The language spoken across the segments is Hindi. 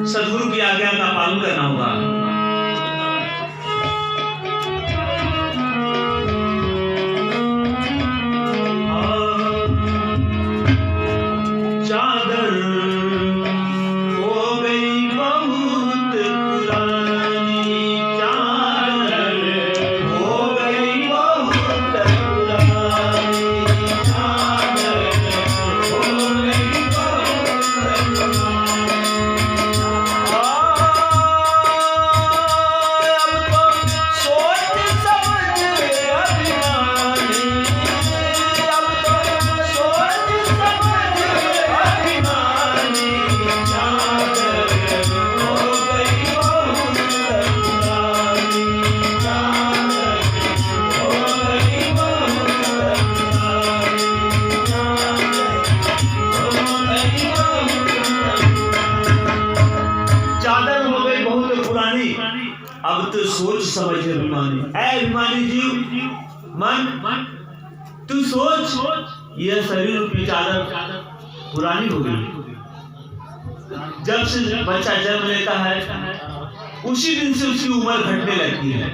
सद्गुरु की आज्ञा का पालन करना होगा। अब तो सोच समझ अभिमानी, ऐ अभिमानी जीव मन तू सोच, यह शरीर रूपी चादर पुरानी हो गई। जब से बच्चा जन्म लेता है उसी दिन से उसकी उम्र घटने लगती है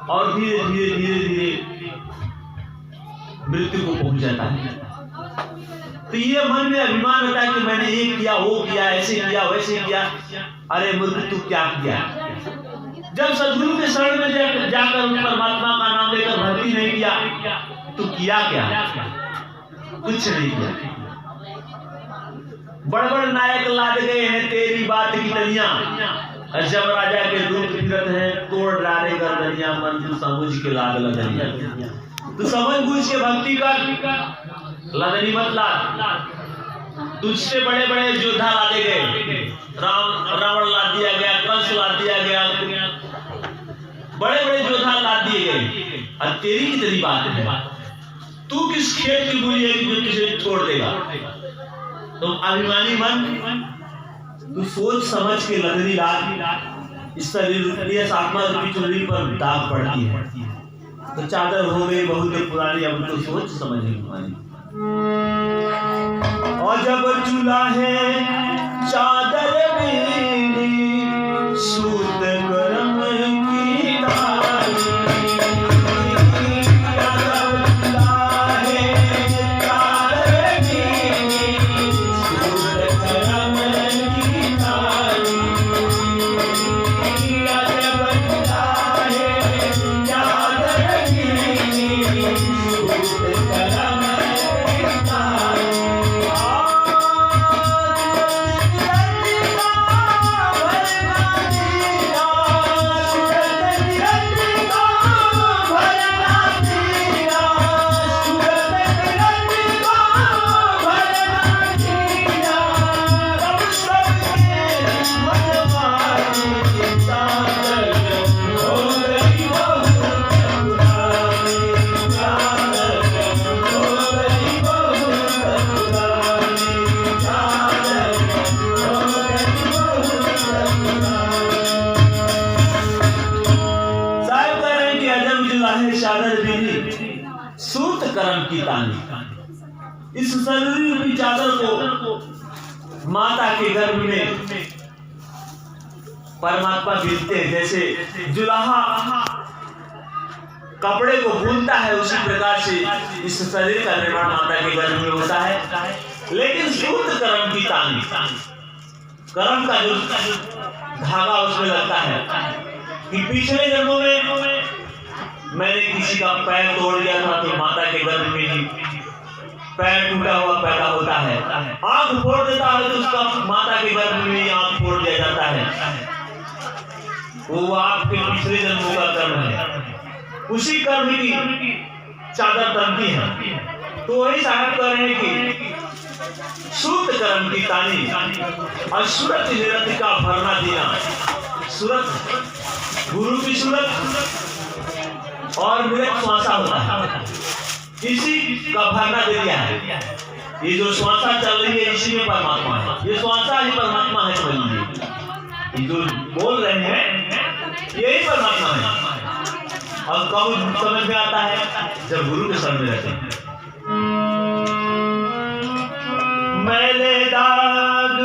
और धीरे धीरे धीरे धीरे मृत्यु को पहुंच जाता है। तो ये मन में अभिमान होता है कि मैंने ये किया, वो किया, ऐसे किया, वैसे किया। अरे मूर्ख, तू क्या किया? जब सद्गुरु के शरण में जाकर उस परमात्मा का नाम लेकर भक्ति नहीं किया, तू किया क्या? कुछ नहीं किया। बड़ बड़ नायक लाद गए हैं तेरी बात की तलियां, जब राजा के दूत फिरत हैं तोड़ डाले गर्दनियां, मंजू समझ के लाद लदनियां। तू समझ बूझ के भक्ति कर, लदनी मत लाद। तुझसे बड़े बड़े योद्धा लादे गए, रावण लाद दिया गया, कंस लाद दिया गया, बड़े बड़े योद्धा लाद दिए गए। और तेरी कितनी बात है? तू किस खेत की मूली है कि जो तुझे छोड़ देगा? तुम अभिमानी मन, तू सोच समझ के लदनी लाद। इस शरीर इस आत्मा रूपी चुनरी पर दाग पड़ती है। तो चादर हो गई बहुत पुरानी, अब तो सोच समझ अभिमानी। और जब चूल्हा है चादर मेरी सूत करम की तारी, सूत करम की तानी। इस शरीर की चादर को माता के गर्भ में परमात्मा बीतते हैं। जैसे जुलाहा कपड़े को बुनता है, उसी प्रकार से इस शरीर का निर्माण माता के गर्भ में होता है। लेकिन सूत करम की तानी, करम का जो धागा उसमें लगता है कि पिछले जन्मों में मैंने किसी का पैर तोड़ दिया था, तो माता के गर्भ में ही पैर टूटा हुआ पैदा होता है। आंख फोड़ देता है तो उसका माता के गर्भ में ही आंख फोड़ दिया जाता है। वो आपके पिछले जन्मों का कर्म है, उसी कर्म की चादर तनती है। तो वही साहब कह रहे हैं कि सूत कर्म की तानी और सूरत निरत का भरना दिया। सूरत गुरु की सूरत और मृत श्वासा होता है, इसी का भरना दे दिया है। ये जो श्वासा चल रही है इसी में परमात्मा है, ये श्वासा ही परमात्मा है। समझ लीजिए, ये जो बोल रहे हैं यही परमात्मा है। और कब समझ में आता है? जब गुरु के शरण में रहते हैं। मैले दाग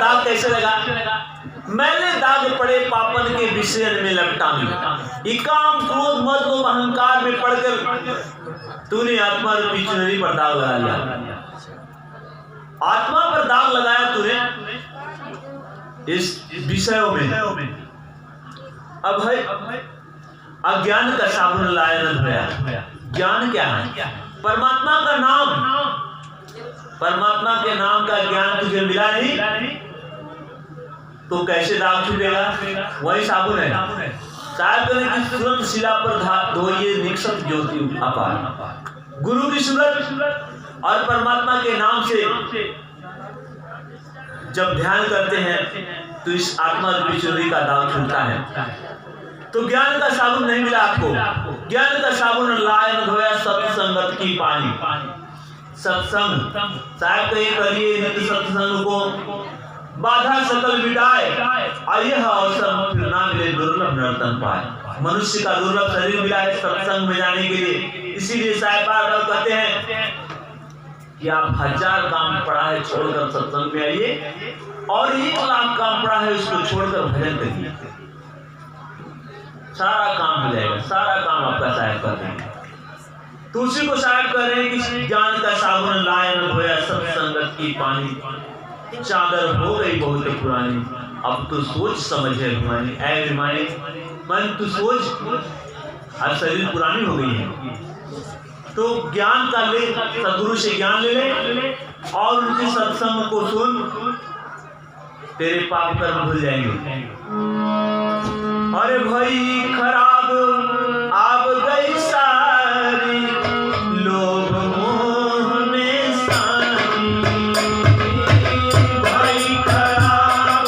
दाग कैसे लगा? मैंने दाग पड़े पापन के विषय में लपटा में, काम क्रोध मद लोभ अहंकार में पड़कर तूने आत्मा रूपी चुनरी पर दाग लगा लिया। आत्मा पर दाग लगाया तूने इस विषयों में। अब है अज्ञान का साबुन लाया न धोया। ज्ञान क्या है? परमात्मा का नाम। परमात्मा के नाम का ज्ञान तुझे मिला नहीं तो कैसे दाग छूटेगा? वही साबुन है। साहब करें कि तुरंत शिला पर धोइए निक्षत ज्योति अपार। गुरु की सूरत और परमात्मा के नाम से जब ध्यान करते हैं तो इस आत्मा रूपी चुनरी का दाग छूटता है। तो ज्ञान का साबुन नहीं मिला आपको। ज्ञान का साबुन लाया न धोया सत्संगत की पानी। सत्संग साहब करिए नित्य सत्संग को बाधा सकल मिटाए, और यह अवसर फिर ना मिले दुर्लभ नर्तन पाए। मनुष्य का दुर्लभ शरीर मिला है सत्संग में जाने के लिए। इसीलिए साहब बार कहते हैं कि आप 1000 काम पड़ा है छोड़कर सत्संग में आइए, और 1 लाख काम पड़ा है उसको छोड़कर भजन करिए। सारा काम हो जाएगा, सारा काम आपका साहब कर देंगे। तो उसी को साहब कर रहे हैं कि ज्ञान का साबुन लाया न धोया सत्संगत की पानी। चादर हो गई बहुत पुरानी, अब तो सोच समझ है भिमानी। ऐ भिमानी मन तू सोच, अब शरीर पुरानी हो गई है। तो ज्ञान का ले, सदगुरु से ज्ञान ले ले और उनके सत्संग को सुन, तेरे पाप कर्म भूल जाएंगे। अरे भाई खराब आप गई सारी लोभ मोह में सारी। भाई खराब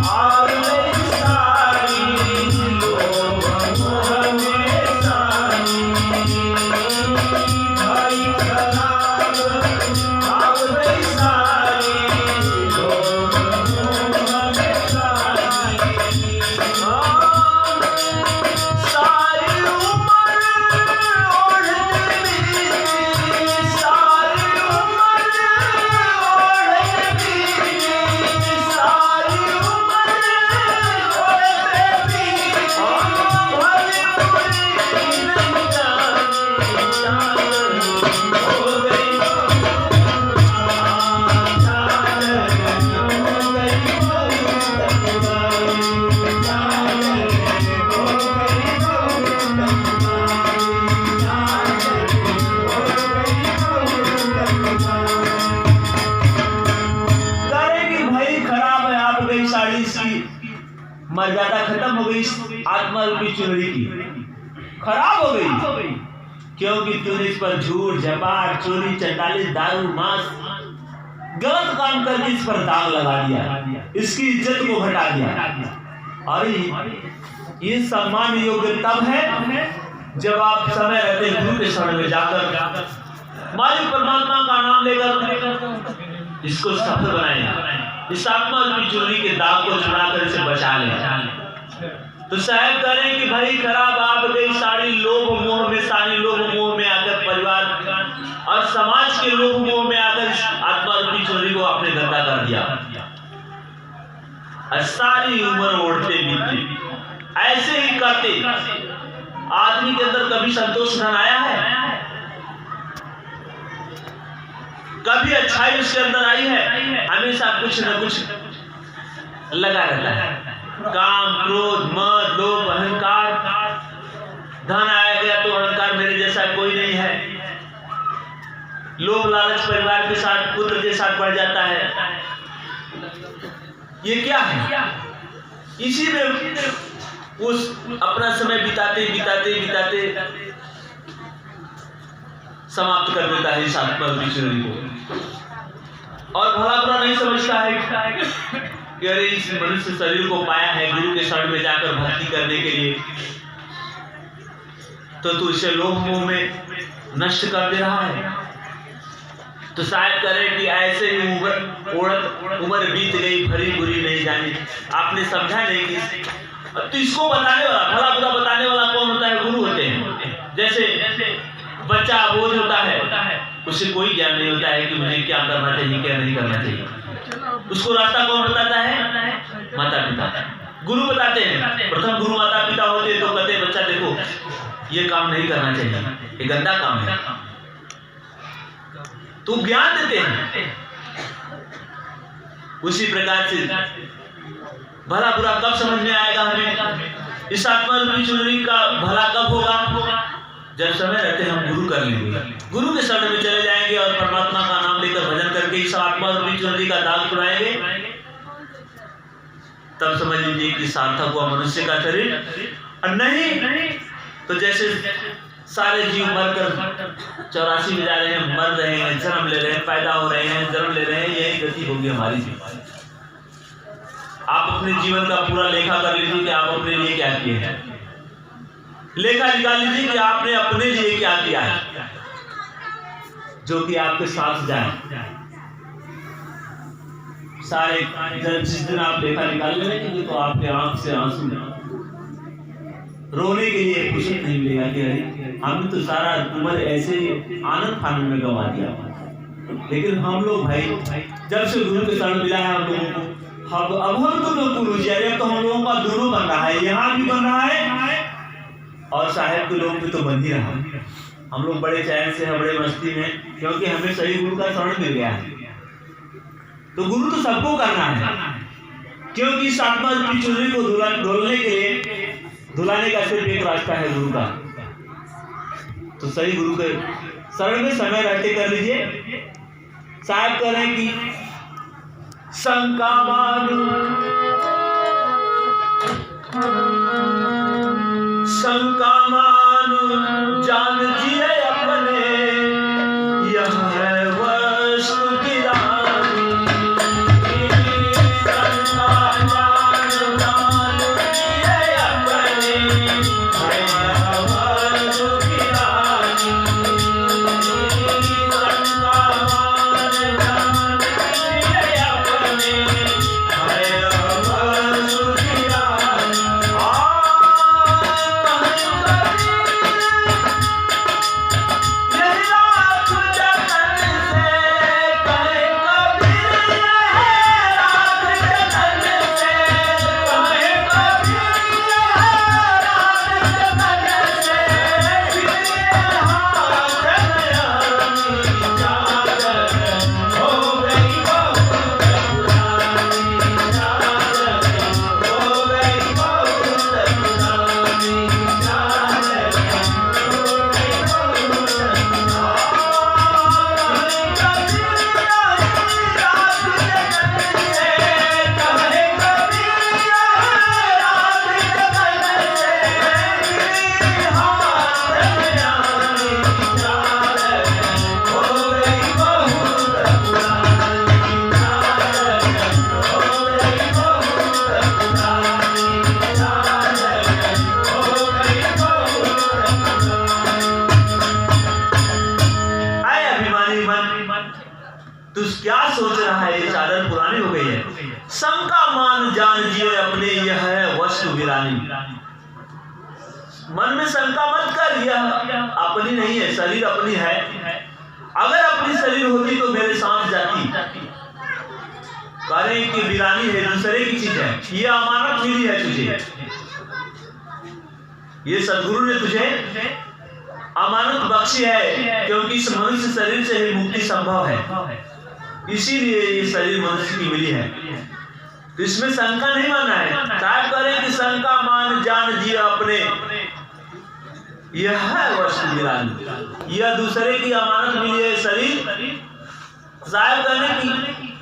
आप गई सारी लोभ मोह में सारी। भाई खराब आप गई सारी लोभ मोह में सारी। सारी उम्र ओढ़ते बीती, सारी उम्र ओढ़ते बीती, सारी उम्र ओढ़ते बीती, भले पूरी नहीं जानी चादर हो गई, चादर हो गई साड़ी सी मर्यादा खत्म हो गई। आत्मा रूपी चुनरी की खराब हो गई, क्योंकि तूने इस पर झूठ झपाट चोरी चंडाली दारू मांस गलत काम करके इस पर दाग लगा दिया, इसकी इज्जत को घटा दिया। और ये सम्मान योग्य तब है जब आप समय रहते गुरु के शरण में जाकर मालिक परमात्मा का नाम लेकर इसको सफल बनाए, इस आत्मा रूपी चुनरी के दाग को छुड़ाकर इसे बचा ले। तो साहब करें कि भाई खराब आप गई सारी लोभ मोह में, सारी लोभ मोह में आकर परिवार और समाज के लोभ मोह में आकर आत्मा रूपी चुनरी को आपने गंदा कर दिया। सारी उम्र ओढ़ते बीती, ऐसे ही करते आदमी के अंदर कभी संतोष न आया है? कभी अच्छाई उसके अंदर आई है? हमेशा कुछ न कुछ लगा रहता है। काम क्रोध मद लोभ अहंकार, धन आया गया तो अहंकार मेरे जैसा कोई नहीं है। लोभ लालच परिवार के साथ पुत्र के साथ बढ़ जाता है। ये क्या है? इसी में उस अपना समय बिताते बिताते बिताते समाप्त कर देता है इस आत्मा रूपी चुनरी को, और भला बुरा नहीं समझता है कि अरे इस मनुष्य शरीर को पाया है गुरु के शरण में जाकर भक्ति करने के लिए, तो तू इसे लोभ मोह में नष्ट कर दे रहा है। तो शायद करें कि ऐसे ही उम्र बीत गई भरी बुरी नहीं जानी। आपने समझा नहीं कि तो इसको बताने वाला, भला बुरा बताने वाला कौन होता है? गुरु होते हैं। जैसे बच्चा अबोध होता है, उसे कोई ज्ञान नहीं होता है कि मुझे क्या करना चाहिए क्या नहीं करना चाहिए। उसको रास्ता कौन बताता है? माता पिता, गुरु बताते हैं। प्रथम गुरु माता पिता होते तो कहते बच्चा देखो ये काम नहीं करना चाहिए, ये गंदा काम है, तो ज्ञान देते हैं। उसी प्रकार से भला बुरा कब समझ में आएगा हमें? इस आत्मा रूपी चुनरी का भला कब होगा? जब समय रहते हम गुरु कर लेंगे, गुरु के शरण में चले जाएंगे और परमात्मा का नाम लेकर भजन करके इस आत्मा रूपी चुनरी का दाग छुड़ाएंगे, तब समझ लीजिए कि सार्थक हुआ मनुष्य का शरीर। और नहीं तो जैसे सारे जीव मरकर 84 में जा रहे हैं, मर रहे हैं, जन्म ले रहे हैं, पैदा हो रहे हैं, जन्म ले रहे हैं, यही गति होगी हमारी भी। आप अपने जीवन का पूरा लेखा कर लीजिए कि आप अपने लिए क्या किए हैं, लेखा निकाल लीजिए कि आपने अपने लिए क्या किया है, जो कि आपके साथ जाए। सारे जिस दिन आप लेखा निकाल लेंगे तो आपके आंख से आंसू रोने के लिए फुर्सत नहीं मिलेगा कि अरे हमने तो सारा उम्र ऐसे आनंद फानंद में गंवा दिया। लेकिन हम लोग भाई जब से गुरु के शरण मिला है हम लोगों को, अब हम तो लोग गुरु जी, अरे तो हम लोगों का दोनों बन रहा है, यहाँ भी बन रहा है और साहेब के लोग भी तो बन ही रहा है। हम लोग बड़े चैन से हैं, बड़े मस्ती में, क्योंकि हमें सही गुरु का शरण मिल गया है। तो गुरु तो सबको करना है, क्योंकि इस आत्मा की चुनरी को धुलाने के लिए धुलाने का सिर्फ एक रास्ता है गुरु का। तो सही गुरु के शरण में समय रहते कर लीजिए। साहब कह रहे हैं कि शंका मानु जान जिए अपने, यह है वस्तु की रानी। तू क्या सोच रहा है? ये चादर पुरानी हो गई है। शंका मान जान जिए अपने, यह है वस्तु वीरानी। मन में शंका मत कर, यह अपनी नहीं है, शरीर अपनी है। अगर अपनी शरीर होती तो मेरे साथ जाती। करें कि वीरानी है, दूसरे की चीज है, ये अमानत मिली है तुझे, ये सदगुरु ने तुझे अमानत बख्शी है, क्योंकि इस मनुष्य शरीर से ही मुक्ति संभव है, इसीलिए ये शरीर मनुष्य की मिली है। तो इसमें शंका नहीं मानना है। साहब करें कि शंका मान जान जिए अपने, यह है वस्तु वीरानी, यह दूसरे की अमानत मिली है शरीर। साहब करें कि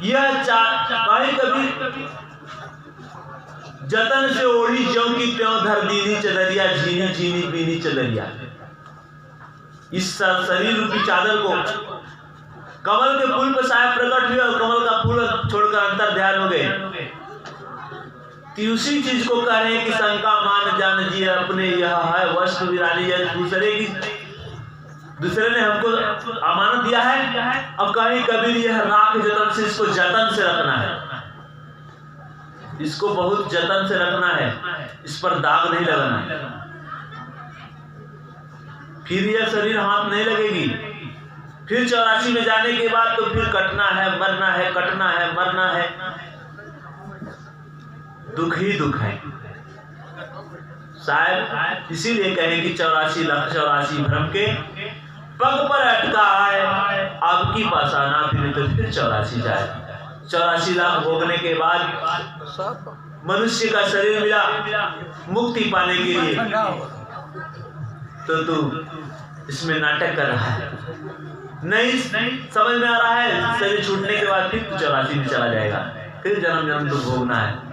यह कहीं कभी जतन से ओढ़ी ज्यों की त्यों धर दीनी चदरिया, झीनी झीनी बीनी चदरिया। इस शरीर रूपी चादर को कमल के फूल पर साहब प्रकट हुए और कमल का फूल छोड़कर अंतर ध्यान हो गए। कि उसी चीज को कह रहे हैं कि शंका मान जान जिए अपने, यह है वस्तु वीरानी। दूसरे ने हमको अमानत दिया है, अब कहीं कभी यह राख जतन से, इसको जतन से रखना है, इसको बहुत जतन से रखना है, इस पर दाग नहीं लगाना है, फिर यह शरीर हाथ नहीं लगेगी। फिर 84 में जाने के बाद तो फिर कटना है, मरना है, कटना है, मरना है। दुख ही दुख है। शायद इसीलिए कहें कि 84 लाख 84 भ्रम के पग पर अटका है, अब की पासाना फिर तो फिर 84 जाए। 84 लाख भोगने के बाद मनुष्य का शरीर मिला मुक्ति पाने के लिए, तो तू इसमें नाटक कर रहा है। नहीं समझ में आ रहा है, शरीर छूटने के बाद फिर 84 में चला जाएगा, फिर जन्म जन्म तो भोगना है।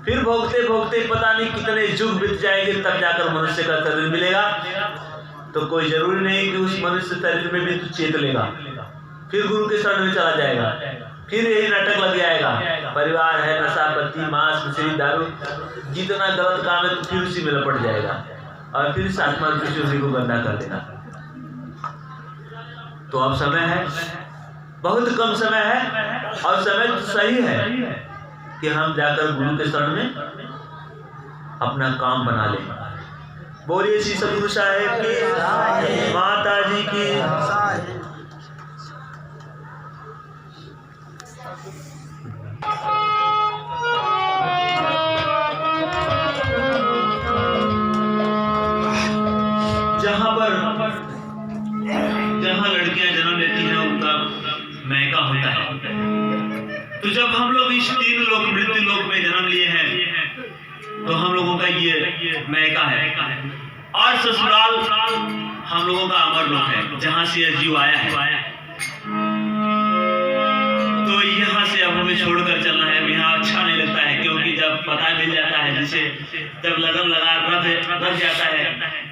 फिर भोगते भोगते पता नहीं कितने युग बीत जाएंगे, तब जाकर मनुष्य का शरीर मिलेगा। तो कोई जरूरी नहीं कि उस मनुष्य शरीर में भी तू चेत लेगा, फिर गुरु के शरण में चला जाएगा, फिर यही नाटक लग जाएगा। परिवार है, नशा पत्ती मांस मछली दारू, जितना गलत काम है तो फिर उसी में लपट जाएगा और फिर इस आत्मा उसी को गंदा कर देगा। तो अब समय है, बहुत कम समय है, और समय तो सही है कि हम जाकर गुरु के शरण में अपना काम बना लें। बोलिए श्री सतगुरु साहेब की, माता जी की। जहाँ लड़कियां जन्म लेती हैं उनका मैका होता है। तो जब हम लोग इस 3 लोक मृत्यु लोक में जन्म लिए हैं, तो हम लोगों का ये मैका है, और ससुराल हम लोगों का अमर लोक है, जहाँ से यह जीव आया है। तो यहाँ से अब हमें छोड़कर चलना है। यहाँ अच्छा नहीं लगता है, क्योंकि जब पता मिल जाता है, जिसे जब लगन लगा रख जाता है